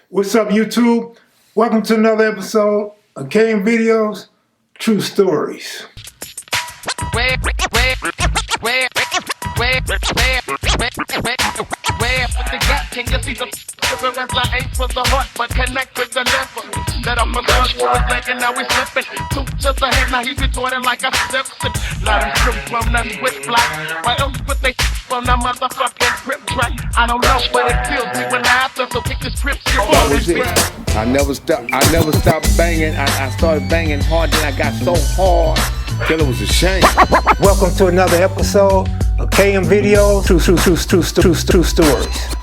What's up, YouTube? Welcome to another episode of Kev Videos, True Stories. I don't know, but it feels me when I after, so pick this Crips. That was it. I never stopped banging. I started banging hard, then I got so hard till it was a shame. Welcome to another episode of Kev Videos, True Stories.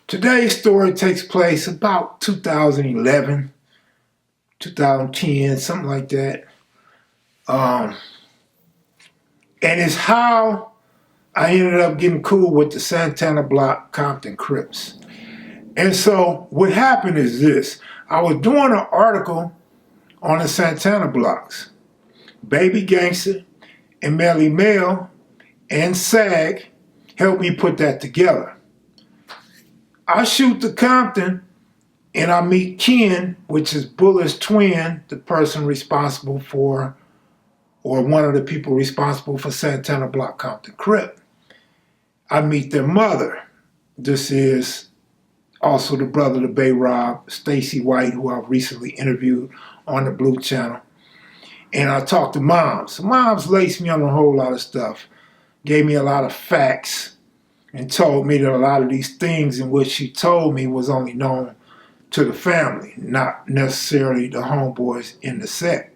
Today's story takes place about 2011, 2010, something like that. And it's how I ended up getting cool with the Santana Blocc Compton Crips. And so what happened is this. I was doing an article on the Santana Bloccs. Baby Gangster and Melly Mel and SAG helped me put that together. I shoot to Compton and I meet Ken, which is Bullet's twin, the person responsible for, or one of the people responsible for Santana Blocc Compton Crip. I meet their mother. This is also the brother of Bay Rob, Stacy White, who I've recently interviewed on the Blue Channel. And I talked to Moms. Moms laced me on a whole lot of stuff, gave me a lot of facts, and told me that a lot of these things in which she told me was only known to the family, not necessarily the homeboys in the set.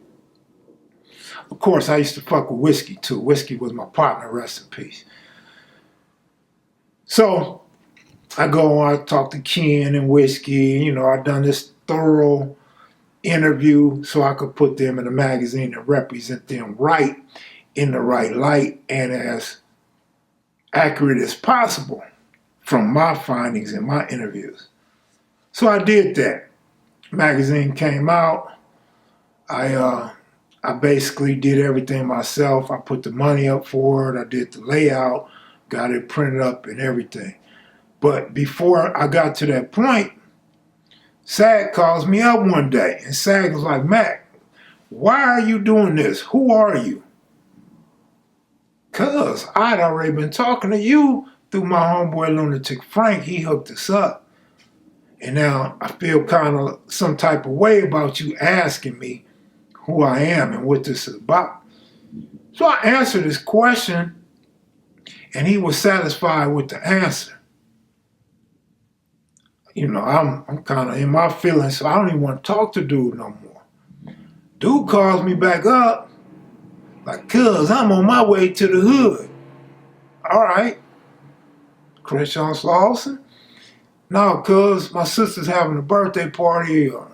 Of course, I used to fuck with Whiskey too. Whiskey was my partner, rest in peace. So I go on, I talk to Ken and Whiskey. I done this thorough interview so I could put them in a magazine and represent them right, in the right light, and as accurate as possible from my findings in my interviews. So I did that. Magazine came out. I basically did everything myself. I put the money up for it. I did the layout, got it printed up and everything. But before I got to that point, SAG calls me up one day, and SAG was like, Mac, why are you doing this? Who are you? Because I'd already been talking to you through my homeboy Lunatic Frank. He hooked us up. And now I feel kind of some type of way about you asking me who I am and what this is about. So I answered his question, and he was satisfied with the answer. I'm kind of in my feelings, so I don't even want to talk to dude no more. Dude calls me back up, like, cuz I'm on my way to the hood. All right. Crenshaw Slauson? No, cuz my sister's having a birthday party, or,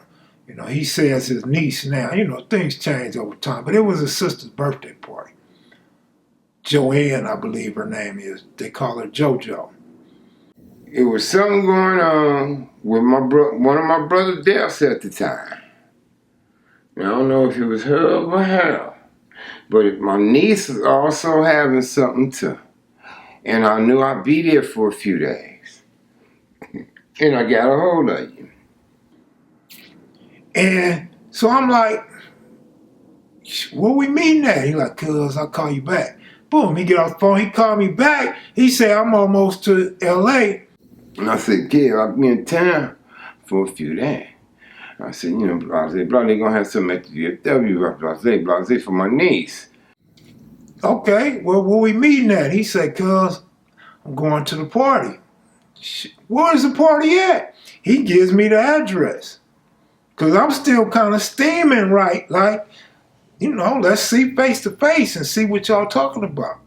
he says his niece now. Things change over time, but it was his sister's birthday party. Joanne, I believe her name is. They call her JoJo. It was something going on with one of my brother's deaths at the time. I don't know if it was her or her, but my niece was also having something too. And I knew I'd be there for a few days. And I got a hold of you. And so I'm like, what we meeting at? He like, cuz I'll call you back. Boom, he get off the phone, he called me back. He said, I'm almost to LA. And I said, Kev, I'll be in town for a few days. I said, blase, they're gonna have something at the VFW, blase for my niece. Okay, well, where we meeting at? He said, cuz I'm going to the party. Where's the party at? He gives me the address. Cause I'm still kind of steaming, right? Like, let's see face to face and see what y'all talking about.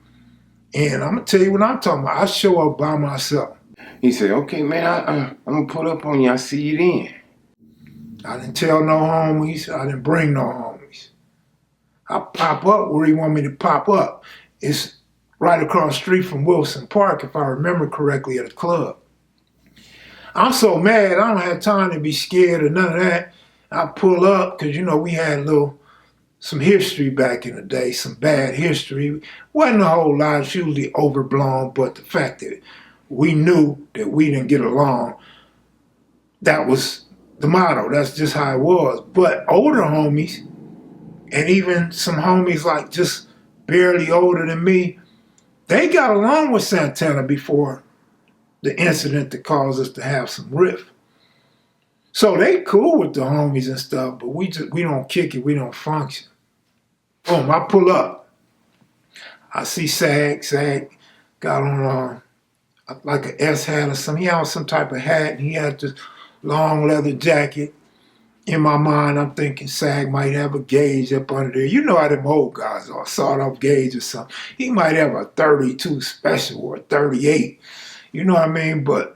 And I'm gonna tell you what I'm talking about. I show up by myself. He said, okay, man, I'm going to pull up on you. I'll see you then. I didn't tell no homies. I didn't bring no homies. I pop up where he want me to pop up. It's right across the street from Wilson Park, if I remember correctly, at a club. I'm so mad, I don't have time to be scared or none of that. I pull up, because, we had some history back in the day, some bad history. Wasn't a whole lot, it's usually overblown, but the fact that we knew that we didn't get along that was the motto. That's just how it was. But older homies, and even some homies like just barely older than me, they got along with Santana before the incident that caused us to have some riff. So they cool with the homies and stuff, but we don't kick it, we don't function. Boom, I pull up. I see Sag got on like an S hat or something. He had some type of hat, and he had this long leather jacket. In my mind, I'm thinking Sag might have a gauge up under there. You know how them old guys are, sawed-off gauge or something. He might have a 32 special or a 38. You know what I mean? But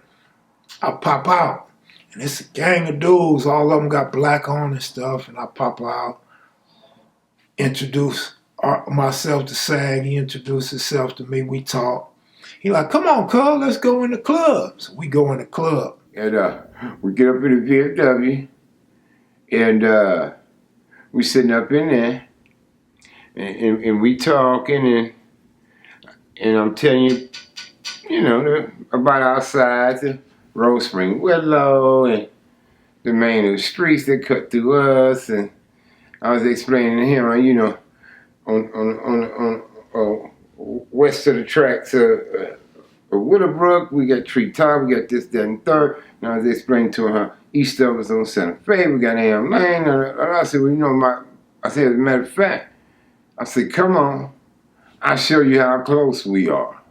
I pop out, and it's a gang of dudes. All of them got black on and stuff, and I pop out, introduce myself to Sag. He introduced himself to me. We talk. He like, come on, cuz, let's go in the club. So we go in the club. And we get up in the VFW, and we sitting up in there, and we talking, and I'm telling you, you know, about outside the Rose Spring Willow and the main streets that cut through us, and I was explaining to him, you know, on west of the tracks of Willowbrook, we got Treetop, we got this, that, and third. And I was explaining to her, east of us on Santa Fe, we got Am Lane. And I said, well, you know, I said, as a matter of fact, I said, come on, I'll show you how close we are.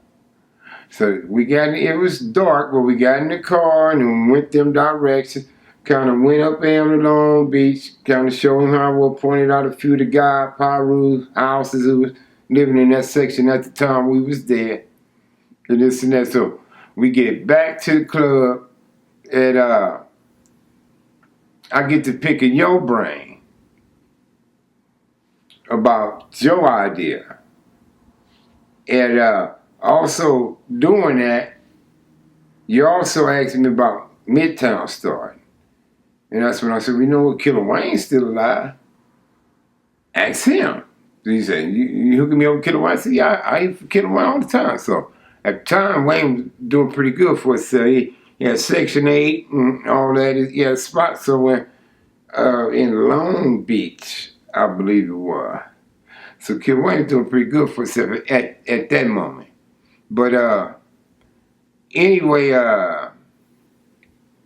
So it was dark, but we got in the car and went them directions. Kind of went up Am to Long Beach, kind of showed him how we pointed out a few of the guy Pyru's houses who was living in that section at the time we was there. And this and that. So we get back to the club, and I get to picking your brain about your idea. And also doing that, you also asked me about Midtown starting. And that's when I said, we know what, Killer Wayne's still alive. Ask him. So he said, you hooking me up with Killer Wayne? I said, yeah, I eat for Killer Wayne all the time. So at the time, Wayne was doing pretty good for himself. He had Section 8 and all that. He had a spot somewhere in Long Beach, I believe it was. So Kid Wayne was doing pretty good for himself at that moment. But anyway,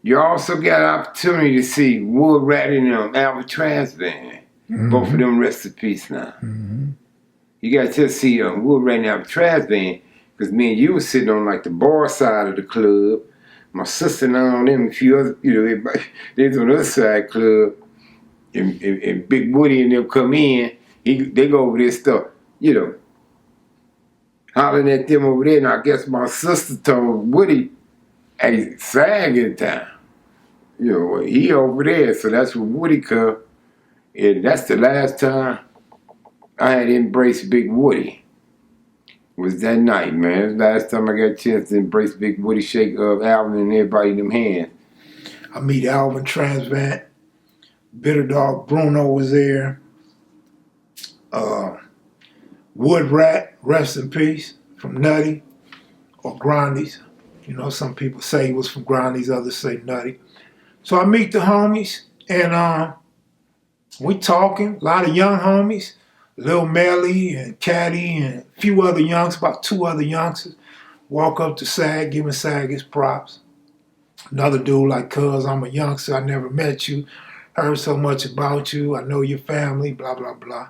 you also got an opportunity to see Wood Rat and Albatross Band. Mm-hmm. Both of them rest in peace now. Mm-hmm. You got to see Wood Rat and Albatross Band, because me and you was sitting on like the bar side of the club. My sister and I on them, a few other, you know, everybody, they was on the other side club. And Big Woody and them come in, they go over there stuff, you know, hollering at them over there. And I guess my sister told Woody, hey, Sag in town. You know, he over there. So that's where Woody come. And that's the last time I had embraced Big Woody. Was that night, man. It was the last time I got a chance to embrace Big Woody, shake up Alvin and everybody in them hands. I meet Alvin Transvant. Bitter Dog Bruno was there. Wood Rat, rest in peace, from Nutty or Grindy's. You know, some people say he was from Grindy's, others say Nutty. So I meet the homies, and we talking, a lot of young homies, Lil Melly and Caddy and a few other youngsters, about 2 other youngsters, walk up to Sag, giving Sag his props. Another dude like, cuz I'm a youngster, I never met you, heard so much about you, I know your family, blah, blah, blah.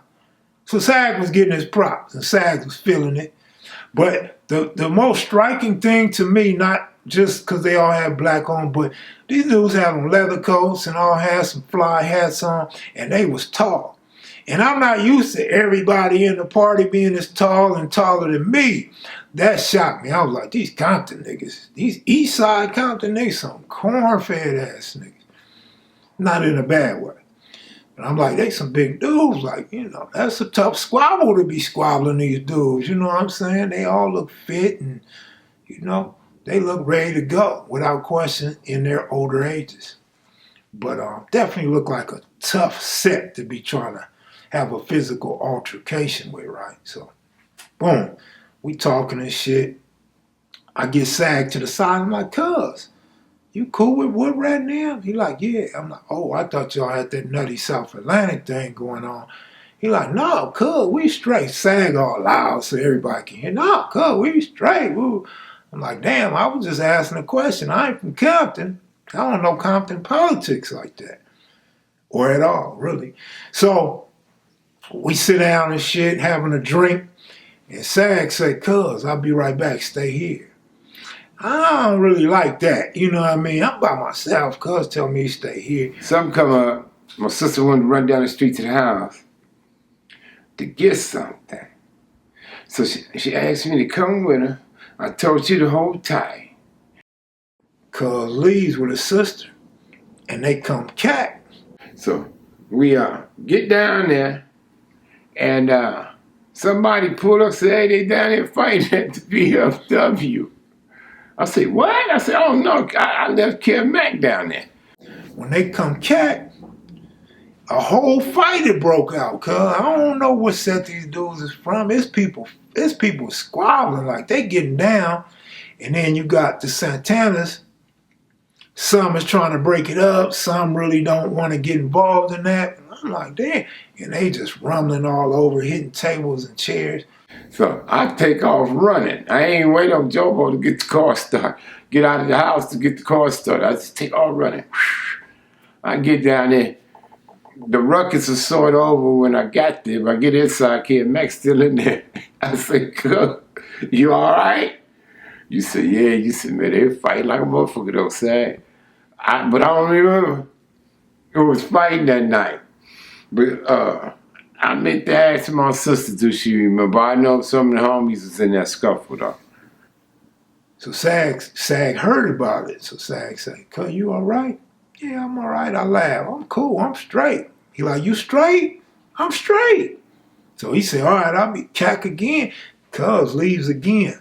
So Sag was getting his props, and Sag was feeling it. But the most striking thing to me, not just because they all had black on, but these dudes had on leather coats and all had some fly hats on, and they was tall. And I'm not used to everybody in the party being as tall and taller than me. That shocked me. I was like, these Compton niggas, these East Side Compton niggas, some corn-fed ass niggas. Not in a bad way. But I'm like, they some big dudes. Like, you know, that's a tough squabble to be squabbling these dudes. You know what I'm saying? They all look fit and, you know, they look ready to go without question in their older ages. But definitely look like a tough set to be trying to have a physical altercation with, right? So, boom, we talking and shit. I get Sag to the side. I'm like, cuz, you cool with Wood Rat now? He like, yeah. I'm like, oh, I thought y'all had that nutty South Atlantic thing going on. He like, no, cuz, we straight. Sang all loud so everybody can hear. No, cuz, we straight. Woo. I'm like, damn, I was just asking a question. I ain't from Compton. I don't know Compton politics like that. Or at all, really. So we sit down and shit, having a drink. And Sag say, cuz, I'll be right back. Stay here. I don't really like that. You know what I mean? I'm by myself. Cuz tell me to stay here. Something come up. My sister wanted to run down the street to the house to get something. So she asked me to come with her. I told you to hold tight. Cuz leaves with his sister. And they come cat. So we get down there, and somebody pulled up, said, hey, they down there fighting at the VFW. I said, what? I said, oh no, I left Kev Mac down there. When they come cat, a whole fight had broke out, cuz. I don't know what set these dudes is from. It's people squabbling, like they getting down. And then you got the Santanas. Some is trying to break it up. Some really don't want to get involved in that. And I'm like, damn. And they just rumbling all over, hitting tables and chairs. So I take off running. I ain't wait on Jobo to get the car started. Get out of the house to get the car started. I just take off running. I get down there. The ruckus is sort of over when I got there. But I get inside, Kev Mac's still in there. I say, "Cuz, you all right?" You said, yeah. You said, man, they fighting like a motherfucker though, Sag. But I don't remember who was fighting that night. But I meant to ask my sister, do she remember? I know some of the homies was in that scuffle though. So Sag heard about it. So Sag say, cuz, you all right? Yeah, I'm all right. I laugh. I'm cool. I'm straight. He like, you straight? I'm straight. So he said, all right, I'll be cack again. Cuz leaves again.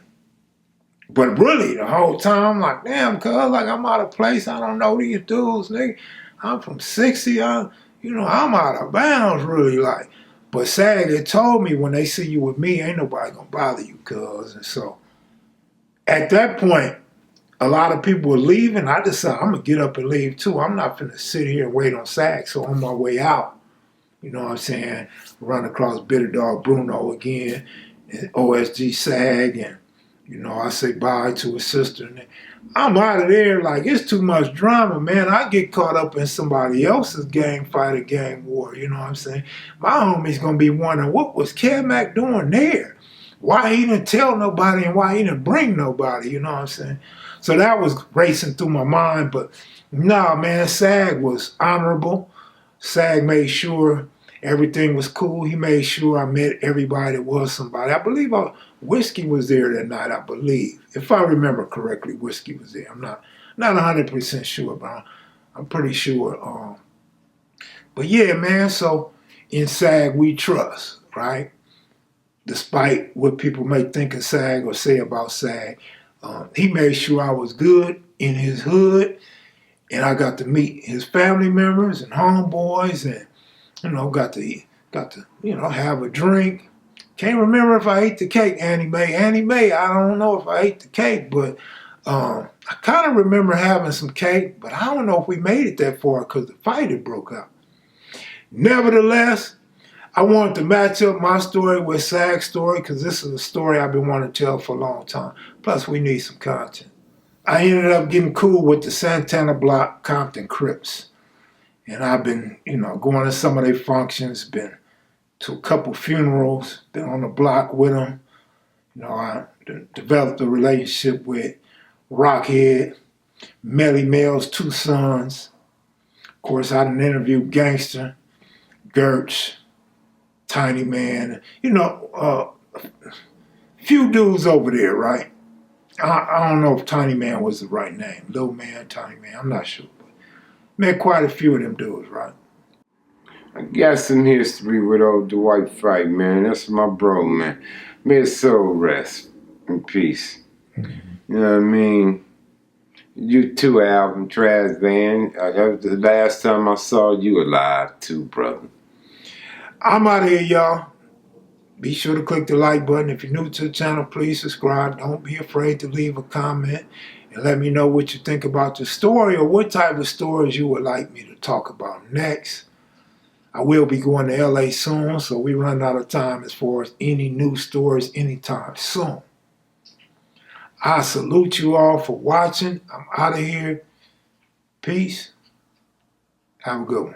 But really, the whole time, I'm like, damn, cuz, like, I'm out of place. I don't know these dudes, nigga. I'm from 60. I'm out of bounds, really, like. But Sag had told me, when they see you with me, ain't nobody gonna bother you, cuz. And so, at that point, a lot of people were leaving. I decided I'm gonna get up and leave too. I'm not gonna sit here and wait on Sag. So on my way out, you know what I'm saying, run across Bitter Dog Bruno again, and OSG Sag, and I say bye to his sister. And I'm out of there. Like, it's too much drama, man. I get caught up in somebody else's gang fight or gang war. You know what I'm saying? My homie's gonna be wondering, what was Kev Mac doing there? Why he didn't tell nobody and why he didn't bring nobody? You know what I'm saying? So that was racing through my mind. But nah, man, Sag was honorable. Sag made sure everything was cool. He made sure I met everybody that was somebody. I believe Whiskey was there that night, I believe. If I remember correctly, Whiskey was there. I'm not 100% sure, but I'm pretty sure. But yeah, man, so in SAG, we trust, right? Despite what people may think of SAG or say about SAG, he made sure I was good in his hood, and I got to meet his family members and homeboys, and got to have a drink. Can't remember if I ate the cake, Annie Mae. Annie Mae, I don't know if I ate the cake, but I kind of remember having some cake, but I don't know if we made it that far because the fight had broke out. Nevertheless, I wanted to match up my story with SAG's story because this is a story I've been wanting to tell for a long time. Plus, we need some content. I ended up getting cool with the Santana Blocc Compton Crips. And I've been, going to some of their functions, been to a couple funerals, been on the block with them. I developed a relationship with Rockhead, Melly Mel's two sons. Of course, I done interviewed Gangster, Gertz, Tiny Man, few dudes over there, right? I don't know if Tiny Man was the right name. Little Man, Tiny Man, I'm not sure. But met quite a few of them dudes, right? I got some history with old Dwight Fight, man. That's my bro, man. May his soul rest in peace. Mm-hmm. You know what I mean? U2 album, Trash Van. That was the last time I saw you alive, too, brother. I'm out of here, y'all. Be sure to click the like button. If you're new to the channel, please subscribe. Don't be afraid to leave a comment. and let me know what you think about the story or what type of stories you would like me to talk about next. I will be going to LA soon, so we run out of time as far as any new stories anytime soon. I salute you all for watching. I'm out of here. Peace. Have a good one.